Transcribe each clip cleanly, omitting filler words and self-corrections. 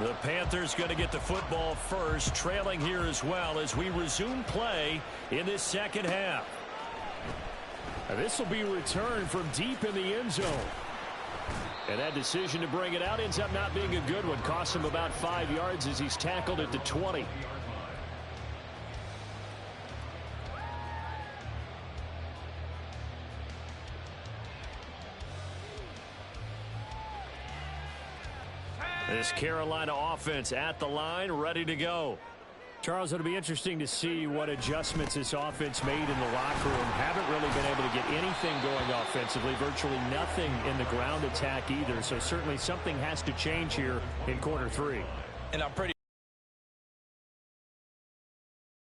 The Panthers going to get the football first, trailing here as well as we resume play in this second half. This will be returned from deep in the end zone. And that decision to bring it out ends up not being a good one. Costs him about 5 yards as he's tackled at the 20. This Carolina offense at the line, ready to go. Charles, it'll be interesting to see what adjustments this offense made in the locker room. Haven't really been able to get anything going offensively, virtually nothing in the ground attack either. So certainly something has to change here in quarter three. And I'm pretty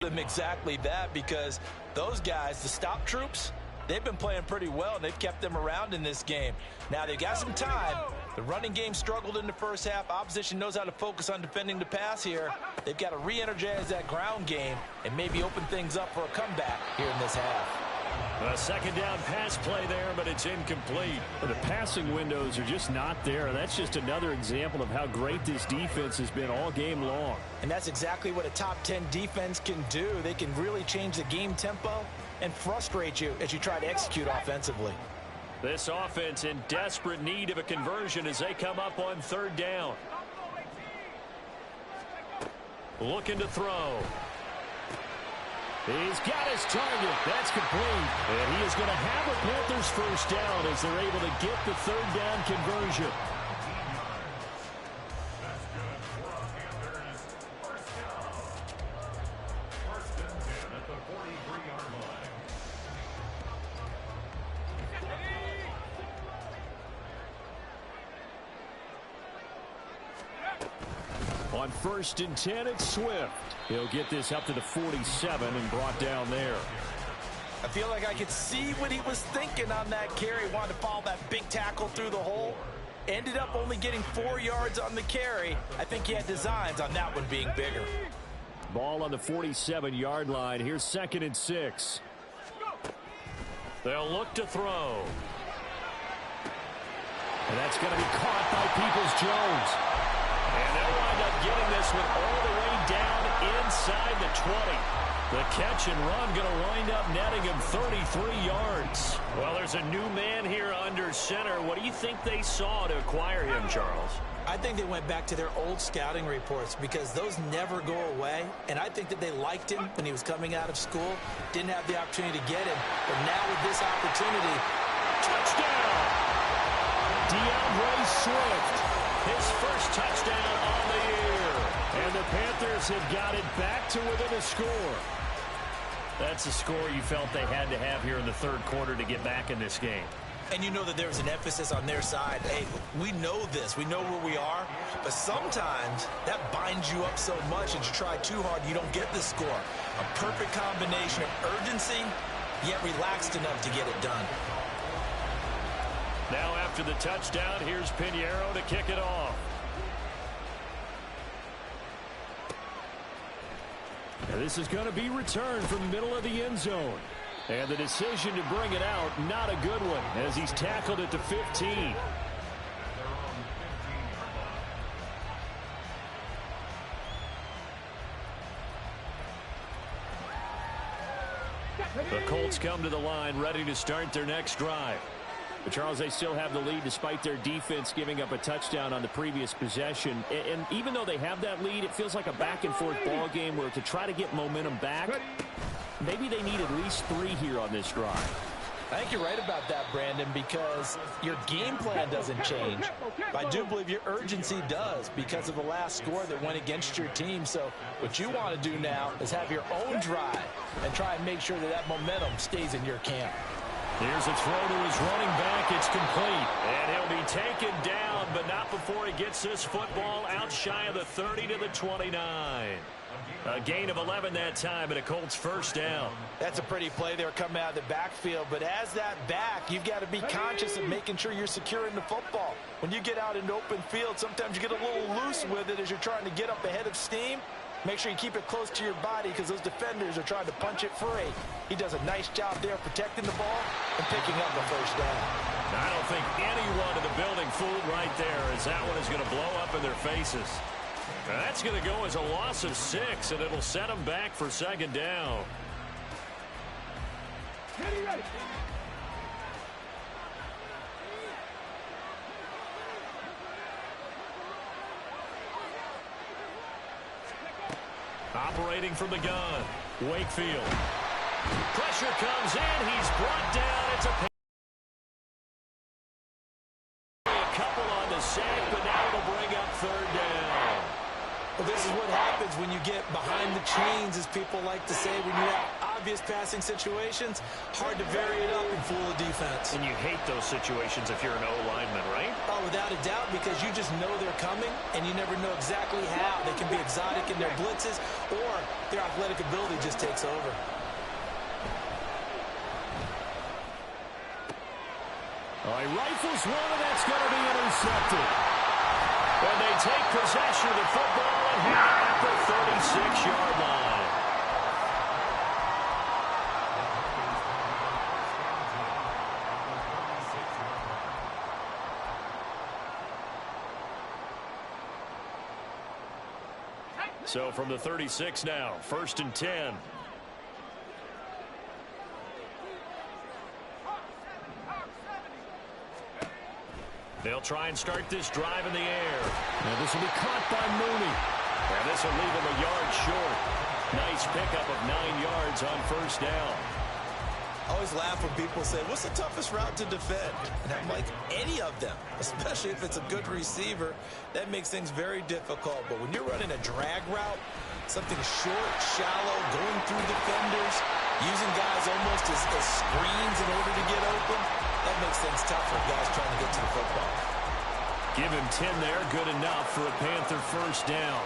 exactly that, because those guys, the stop troops, they've been playing pretty well, and they've kept them around in this game. Now they've got some time. The running game struggled in the first half. Opposition knows how to focus on defending the pass here. They've got to re-energize that ground game and maybe open things up for a comeback here in this half. A second down pass play there, but it's incomplete. The passing windows are just not there. That's just another example of how great this defense has been all game long. And that's exactly what a top 10 defense can do. They can really change the game tempo and frustrate you as you try to execute offensively. This offense in desperate need of a conversion as they come up on third down. Looking to throw. He's got his target. That's complete. And he is going to have a Panthers first down as they're able to get the third down conversion. On 1st and 10, it's Swift. He'll get this up to the 47 and brought down there. I feel like I could see what he was thinking on that carry. Wanted to follow that big tackle through the hole. Ended up only getting 4 yards on the carry. I think he had designs on that one being bigger. Ball on the 47-yard line. Here's 2nd and 6. They'll look to throw. And that's going to be caught by Peoples-Jones. And they'll wind up getting this one all the way down inside the 20. The catch and run going to wind up netting him 33 yards. Well, there's a new man here under center. What do you think they saw to acquire him, Charles? I think they went back to their old scouting reports because those never go away. And I think that they liked him when he was coming out of school. Didn't have the opportunity to get him. But now with this opportunity, touchdown! DeAndre Swift. His first touchdown on the year. And the Panthers have got it back to within a score. That's a score you felt they had to have here in the third quarter to get back in this game. And you know that there's an emphasis on their side. Hey, we know this. We know where we are. But sometimes that binds you up so much that you try too hard, you don't get the score. A perfect combination of urgency, yet relaxed enough to get it done. Now after the touchdown, here's Pinheiro to kick it off. And this is going to be returned from the middle of the end zone. And the decision to bring it out, not a good one, as he's tackled at the 15. The Colts come to the line, ready to start their next drive. But Charles, they still have the lead despite their defense giving up a touchdown on the previous possession. And even though they have that lead, it feels like a back-and-forth ball game where to try to get momentum back, maybe they need at least 3 here on this drive. I think you're right about that, Brandon, because your game plan doesn't change. But I do believe your urgency does because of the last score that went against your team. So what you want to do now is have your own drive and try and make sure that that momentum stays in your camp. Here's a throw to his running back. It's complete. And he'll be taken down, but not before he gets this football out shy of the 30 to the 29. A gain of 11 that time, and a Colts first down. That's a pretty play there coming out of the backfield. But as that back, you've got to be conscious of making sure you're securing the football. When you get out into open field, sometimes you get a little loose with it as you're trying to get up ahead of steam. Make sure you keep it close to your body because those defenders are trying to punch it free. He does a nice job there protecting the ball and picking up the first down. I don't think anyone in the building fooled right there, as that one is going to blow up in their faces. That's going to go as a loss of 6, and it'll set them back for second down. Operating from the gun, Wakefield. Pressure comes in. He's brought down. It's a couple on the sack, but now it'll bring up third down. Well, this is what happens when you get behind the chains, as people like to say, when you have obvious passing situations. Hard to vary it up and fool the defense. And you hate those situations if you're an O-lineman, right? Oh, without a doubt, because you just know they're coming, and you never know exactly how. They can be exotic in their blitzes, or their athletic ability just takes over. All right, rifles one, and that's going to be intercepted. And they take possession of the football and have it at the 36-yard line. So from the 36 now, 1st and 10. They'll try and start this drive in the air. Now this will be caught by Mooney. And this will leave him a yard short. Nice pickup of 9 yards on 1st down. I always laugh when people say, what's the toughest route to defend? And I'm like, any of them, especially if it's a good receiver. That makes things very difficult. But when you're running a drag route, something short, shallow, going through defenders, using guys almost as screens in order to get open, that makes things tough for guys trying to get to the football. Give him 10 there, good enough for a Panther 1st down.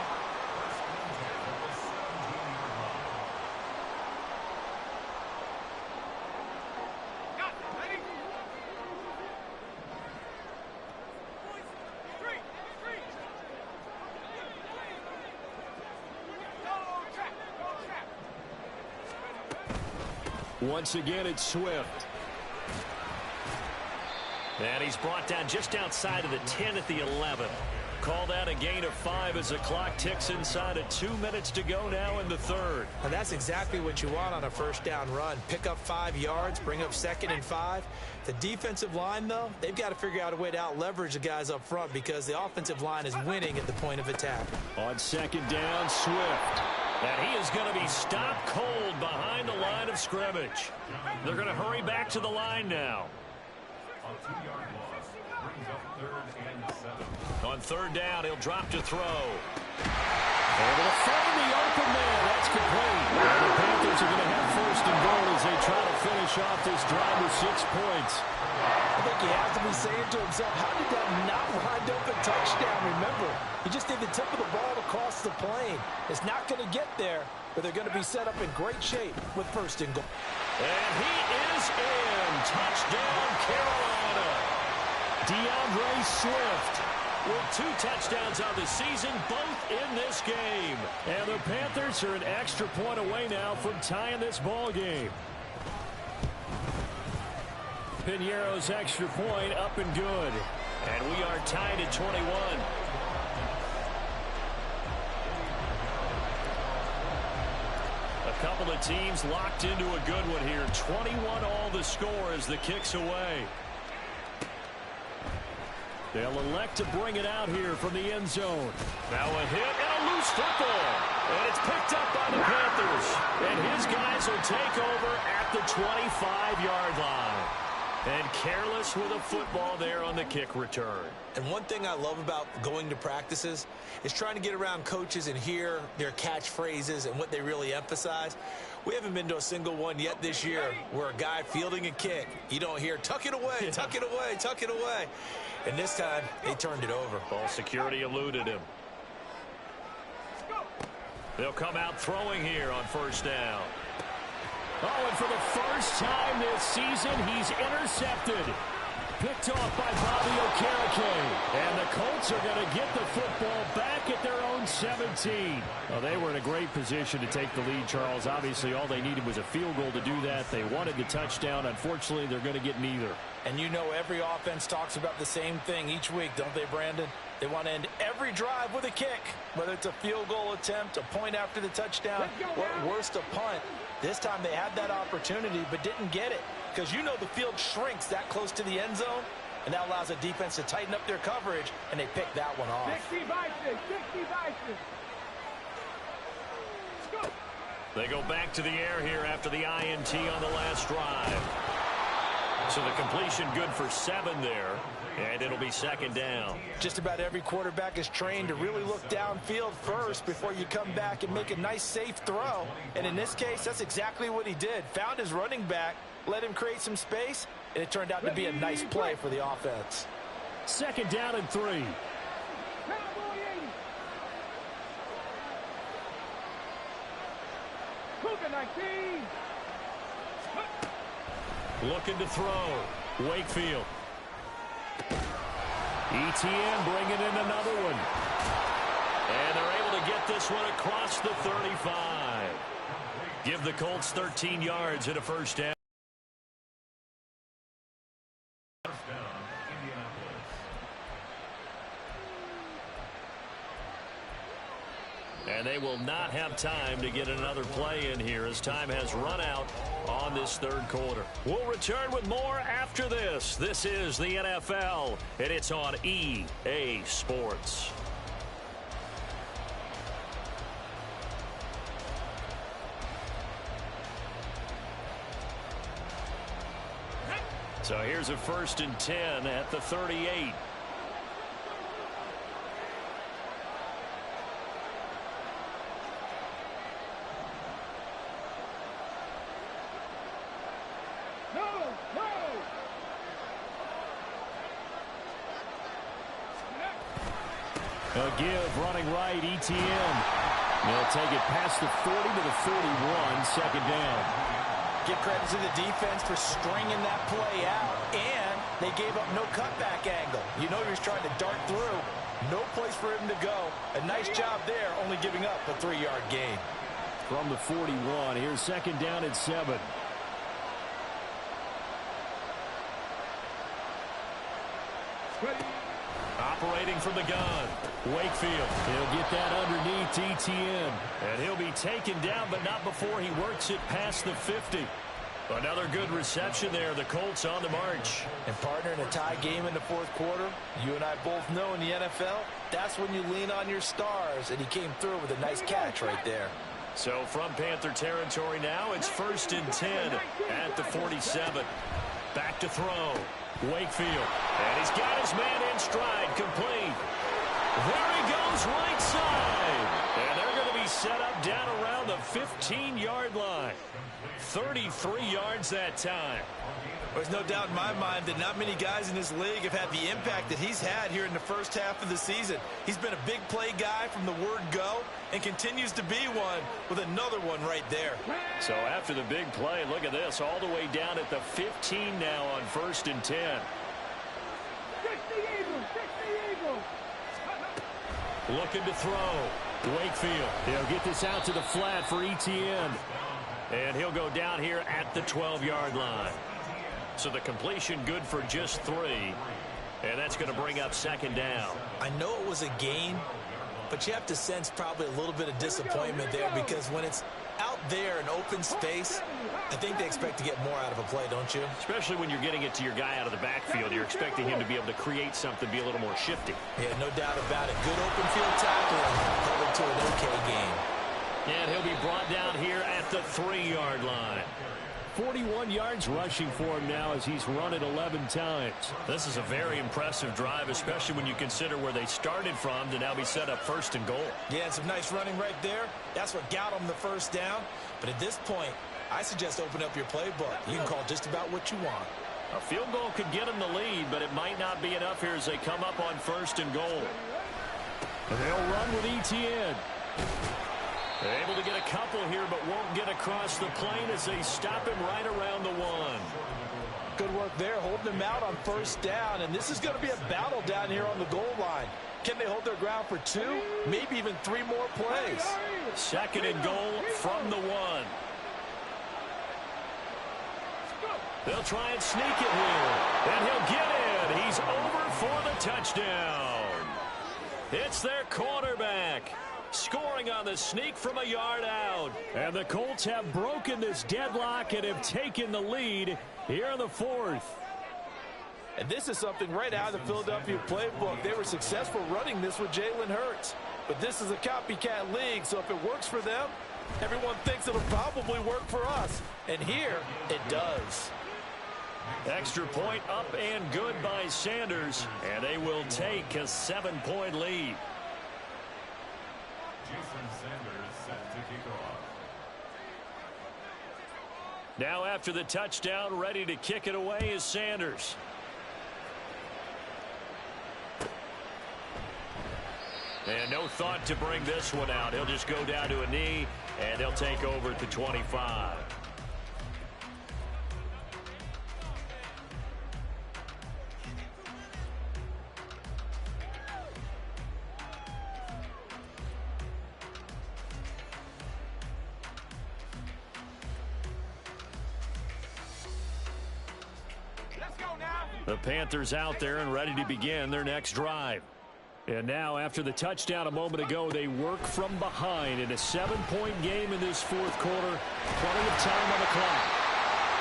Once again, it's Swift. And he's brought down just outside of the 10 at the 11. Called out a gain of 5 as the clock ticks inside of 2 minutes to go now in the 3rd. And that's exactly what you want on a 1st down run. Pick up 5 yards, bring up 2nd and 5. The defensive line, though, they've got to figure out a way to out-leverage the guys up front because the offensive line is winning at the point of attack. On 2nd down, Swift. And he is going to be stopped cold behind the line of scrimmage. They're going to hurry back to the line now. On 3rd down, he'll drop to throw. Able to find the open man. That's complete. And the Panthers are going to have 1st and goal as they try to finish off this drive with 6 points. I think he has to be saying to himself, how did that not wind up a touchdown? Remember, he just did the tip of the ball across the plane. It's not going to get there, but they're going to be set up in great shape with 1st and goal. And he is in. Touchdown, Carolina. DeAndre Swift with 2 touchdowns on the season, both in this game. And the Panthers are an extra point away now from tying this ball game. Piñeiro's extra point up and good. And we are tied at 21. A couple of teams locked into a good one here. 21 all the score as the kick's away. They'll elect to bring it out here from the end zone. Now a hit and a loose football. And it's picked up by the Panthers. And his guys will take over at the 25-yard line. And careless with a football there on the kick return. And one thing I love about going to practices is trying to get around coaches and hear their catchphrases and what they really emphasize. We haven't been to a single one yet this year where a guy fielding a kick, you don't hear, tuck it away, tuck it away, tuck it away. And this time, they turned it over. Ball security eluded him. They'll come out throwing here on 1st down. Oh, and for the first time this season, he's intercepted. Picked off by Bobby Okereke. And the Colts are going to get the football back at their own 17. Well, they were in a great position to take the lead, Charles. Obviously, all they needed was a field goal to do that. They wanted the touchdown. Unfortunately, they're going to get neither. And you know every offense talks about the same thing each week, don't they, Brandon? They want to end every drive with a kick, whether it's a field goal attempt, a point after the touchdown, or at worst, a punt. This time they had that opportunity but didn't get it because you know the field shrinks that close to the end zone, and that allows the defense to tighten up their coverage, and they pick that one off. 60 vices, 60 vices. They go back to the air here after the INT on the last drive. So the completion good for 7 there, and it'll be second down. Just about every quarterback is trained to really look downfield first before you come back and make a nice, safe throw. And in this case, that's exactly what he did. Found his running back, let him create some space, and it turned out to be a nice play for the offense. Second down and 3. Looking to throw. Wakefield. ETN bringing in another one. And they're able to get this one across the 35. Give the Colts 13 yards and a first down. And they will not have time to get another play in here as time has run out on this third quarter. We'll return with more after this. This is the NFL, and it's on EA Sports. So here's a 1st and 10 at the 38. A give, running right, ETN. They'll take it past the 40 to the 41, second down. Give credit to the defense for stringing that play out, and they gave up no cutback angle. You know he was trying to dart through. No place for him to go. A nice job there, only giving up a 3-yard gain. From the 41, here's second down and 7. Operating from the gun, Wakefield. He'll get that underneath ETN. And he'll be taken down, but not before he works it past the 50. Another good reception there. The Colts on the march. And partner, in a tie game in the fourth quarter, you and I both know in the NFL, that's when you lean on your stars. And he came through with a nice catch right there. So from Panther territory now, it's 1st and 10 at the 47. Back to throw. Wakefield. And he's got his man in stride, complete. There he goes, right side. And they're going to be set up down around the 15-yard line. 33 yards that time. There's no doubt in my mind that not many guys in this league have had the impact that he's had here in the first half of the season. He's been a big play guy from the word go and continues to be one with another one right there. So after the big play, look at this, all the way down at the 15 now on 1st and 10. 60 Eagles. Looking to throw. Wakefield. He'll get this out to the flat for ETN. And he'll go down here at the 12-yard line. So the completion good for just 3. And that's going to bring up second down. I know it was a gain, but you have to sense probably a little bit of disappointment there because when it's out there in open space, I think they expect to get more out of a play, don't you? Especially when you're getting it to your guy out of the backfield. You're expecting him to be able to create something, be a little more shifty. Yeah, no doubt about it. Good open field tackle and held it to an okay game. And he'll be brought down here at the 3-yard line. 41 yards rushing for him now as he's run it 11 times. This is a very impressive drive, especially when you consider where they started from to now be set up 1st and goal. Yeah, some nice running right there. That's what got them the first down. But at this point, I suggest open up your playbook. You can call just about what you want. A field goal could get them the lead, but it might not be enough here as they come up on 1st and goal. And they'll run with ETN. They're able to get a couple here, but won't get across the plane as they stop him right around the 1. Good work there, holding him out on 1st down, and this is going to be a battle down here on the goal line. Can they hold their ground for 2, maybe even 3 more plays? 2nd and goal from the 1. They'll try and sneak it here, and he'll get in. He's over for the touchdown. It's their quarterback. Scoring on the sneak from a yard out. And the Colts have broken this deadlock and have taken the lead here in the fourth. And this is something right out of the Philadelphia playbook. They were successful running this with Jalen Hurts. But this is a copycat league, so if it works for them, everyone thinks it'll probably work for us. And here, it does. Extra point up and good by Sanders. And they will take a 7-point lead. Now after the touchdown, ready to kick it away is Sanders. And no thought to bring this one out. He'll just go down to a knee, and he'll take over at the 25. The Panthers out there and ready to begin their next drive. And now, after the touchdown a moment ago, they work from behind in a 7-point game in this fourth quarter. Plenty of time on the clock.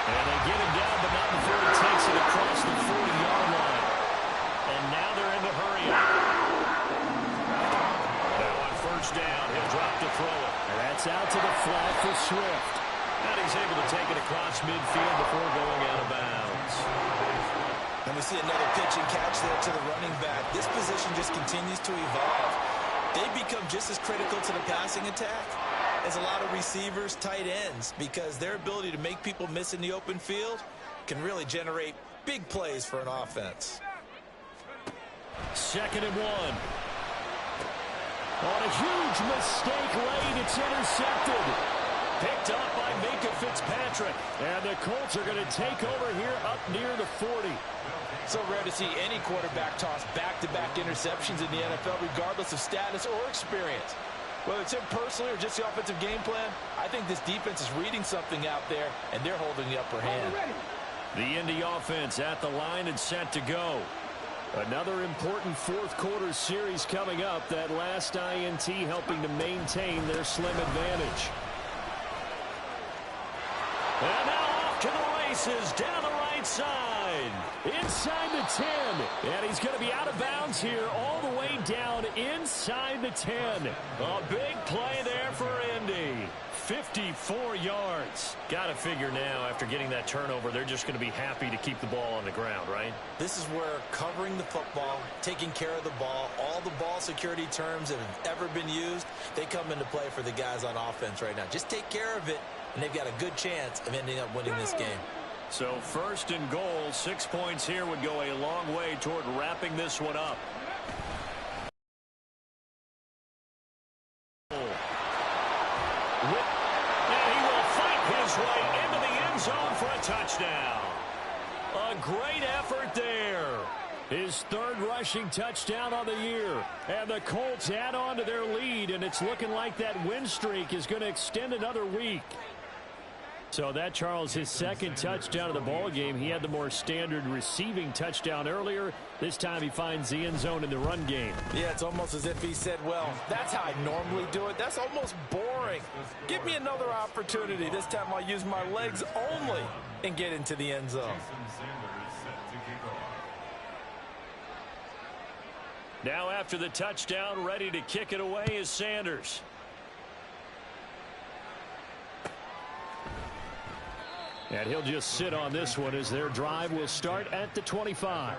And they get him down, but not before he takes it across the 40-yard line. And now they're in the hurry up. Now on first down, he'll drop to throw it. And that's out to the flat for Swift. And he's able to take it across midfield before going out of bounds. And we see another pitch and catch there to the running back. This position just continues to evolve. They become just as critical to the passing attack as a lot of receivers, tight ends, because their ability to make people miss in the open field can really generate big plays for an offense. 2nd and 1. On a huge mistake late, it's intercepted. Picked up by Minkah Fitzpatrick. And the Colts are going to take over here up near the 40. So rare to see any quarterback toss back-to-back interceptions in the NFL, regardless of status or experience. Whether it's him personally or just the offensive game plan, I think this defense is reading something out there, and they're holding the upper hand. The Indy offense at the line and set to go. Another important fourth quarter series coming up. That last INT helping to maintain their slim advantage. And now off to the races down the right side. Inside the 10. And he's going to be out of bounds here all the way down inside the 10. A big play there for Indy. 54 yards. Got to figure now, after getting that turnover, they're just going to be happy to keep the ball on the ground, right? This is where covering the football, taking care of the ball, all the ball security terms that have ever been used, they come into play for the guys on offense right now. Just take care of it, and they've got a good chance of ending up winning this game. So 1st and goal, 6 points here would go a long way toward wrapping this one up. And he will fight his way into the end zone for a touchdown. A great effort there. His 3rd rushing touchdown on the year. And the Colts add on to their lead, and it's looking like that win streak is going to extend another week. So that, Charles, his 2nd touchdown of the ball game. He had the more standard receiving touchdown earlier. This time he finds the end zone in the run game. Yeah, it's almost as if he said, well, that's how I normally do it. That's almost boring. Give me another opportunity. This time I'll use my legs only and get into the end zone. Now after the touchdown, ready to kick it away is Sanders. And he'll just sit on this one as their drive will start at the 25.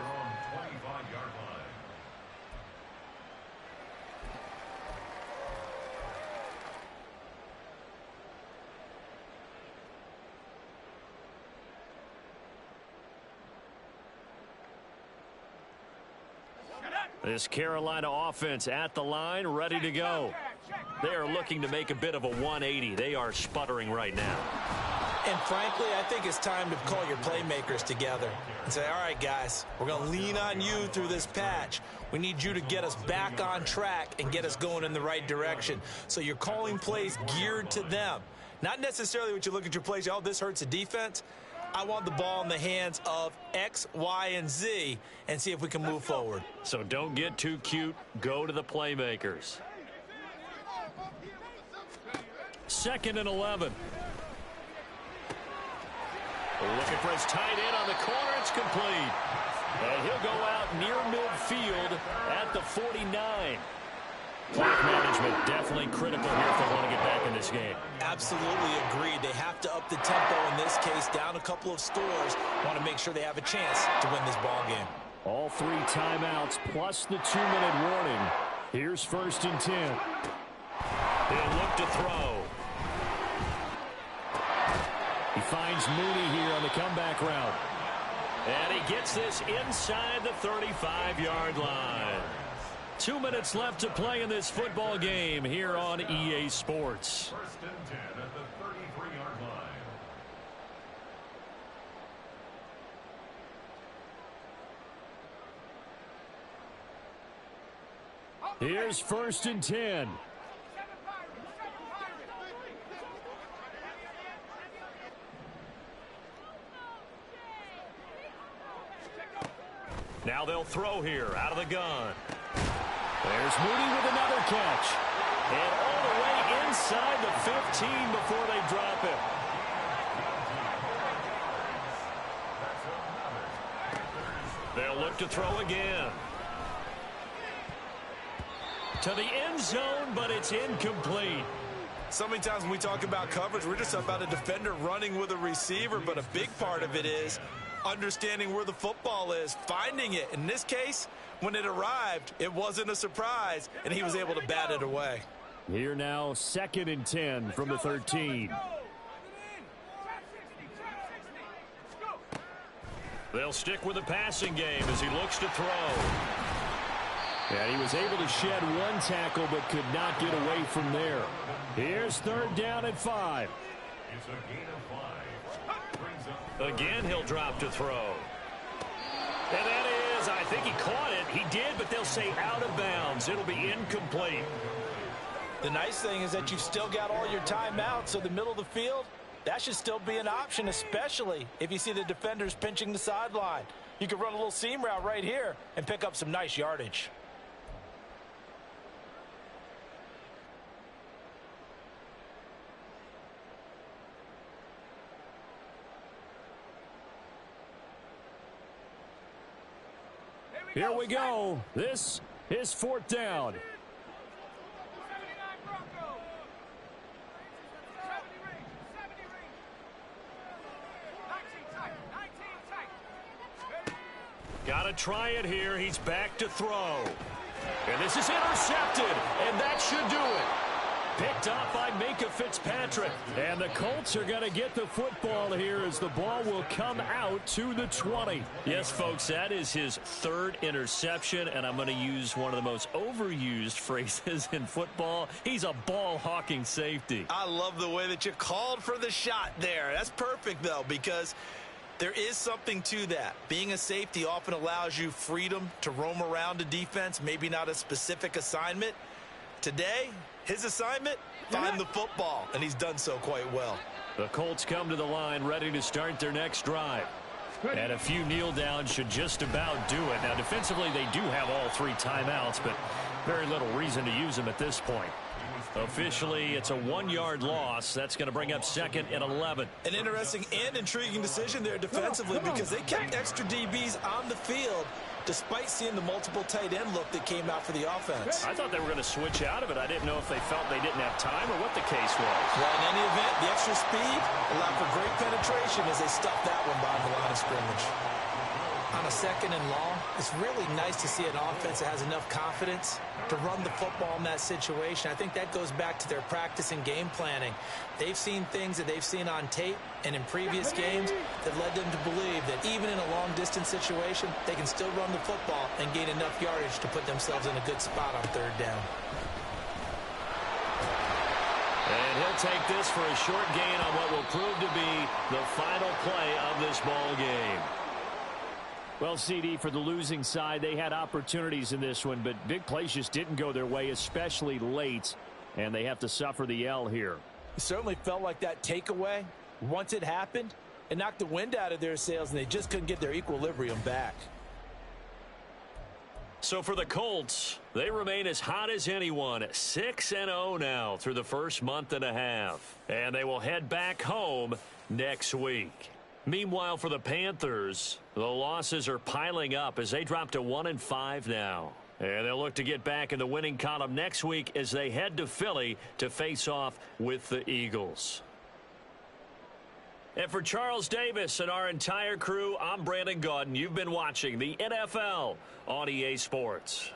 This Carolina offense at the line, ready to go. They are looking to make a bit of a 180. They are sputtering right now. And frankly, I think it's time to call your playmakers together and say, all right, guys, we're going to lean on you through this patch. We need you to get us back on track and get us going in the right direction. So you're calling plays geared to them. Not necessarily what you look at your plays, oh, this hurts the defense. I want the ball in the hands of X, Y, and Z and see if we can move forward. So don't get too cute. Go to the playmakers. 2nd and 11. Looking for his tight end on the corner. It's complete. And he'll go out near midfield at the 49. Clock management definitely critical here if they want to get back in this game. Absolutely agreed. They have to up the tempo in this case, down a couple of scores. Want to make sure they have a chance to win this ball game. All 3 timeouts plus the 2-minute warning. Here's 1st and 10. He'll look to throw. He finds Mooney here on the comeback route. And he gets this inside the 35-yard line. 2 minutes left to play in this football game here on EA Sports. 1st and 10 at the 33-yard line. Here's 1st and 10. Now they'll throw here out of the gun. There's Mooney with another catch. And all the way inside the 15 before they drop it. They'll look to throw again. To the end zone, but it's incomplete. So many times when we talk about coverage, we're just about a defender running with a receiver, but a big part of it is understanding where the football is, finding it. In this case, when it arrived, it wasn't a surprise, and he was able to bat it away. Here now, 2nd and 10 from the 13. They'll stick with the passing game as he looks to throw. And he was able to shed 1 tackle but could not get away from there. Here's 3rd down and 5. It's a gain of 5. Again, he'll drop to throw. And that is, I think he caught it. He did, but they'll say out of bounds. It'll be incomplete. The nice thing is that you've still got all your timeouts, so the middle of the field, that should still be an option, especially if you see the defenders pinching the sideline. You can run a little seam route right here and pick up some nice yardage. Here we go. This is 4th down. Got to try it here. He's back to throw. And this is intercepted, and that should do it. Picked up by Minkah Fitzpatrick. And the Colts are going to get the football here as the ball will come out to the 20. Yes, folks, that is his 3rd interception, and I'm going to use one of the most overused phrases in football. He's a ball-hawking safety. I love the way that you called for the shot there. That's perfect, though, because there is something to that. Being a safety often allows you freedom to roam around a defense, maybe not a specific assignment. Today, his assignment, find the football, and he's done so quite well. The Colts come to the line ready to start their next drive. And a few kneel downs should just about do it. Now, defensively, they do have all 3 timeouts, but very little reason to use them at this point. Officially, it's a 1-yard loss. That's going to bring up 2nd and 11. An interesting and intriguing decision there defensively because they kept extra DBs on the field despite seeing the multiple tight end look that came out for the offense. I thought they were going to switch out of it. I didn't know if they felt they didn't have time or what the case was. Well, in any event, the extra speed allowed for great penetration as they stuffed that one behind the line of scrimmage. On a 2nd and long, it's really nice to see an offense that has enough confidence to run the football in that situation. I think that goes back to their practice and game planning. They've seen things that they've seen on tape and in previous games that led them to believe that even in a long-distance situation, they can still run the football and gain enough yardage to put themselves in a good spot on 3rd down. And he'll take this for a short gain on what will prove to be the final play of this ball game. Well, CD, for the losing side, they had opportunities in this one, but big plays just didn't go their way, especially late, and they have to suffer the L here. It certainly felt like that takeaway, once it happened, It knocked the wind out of their sails, and they just couldn't get their equilibrium back. So for the Colts, they remain as hot as anyone, 6-0 now through the first month and a half. And they will head back home next week. Meanwhile, for the Panthers, the losses are piling up as they drop to 1-5 now. And they'll look to get back in the winning column next week as they head to Philly to face off with the Eagles. And for Charles Davis and our entire crew, I'm Brandon Gaudin. You've been watching the NFL on EA Sports.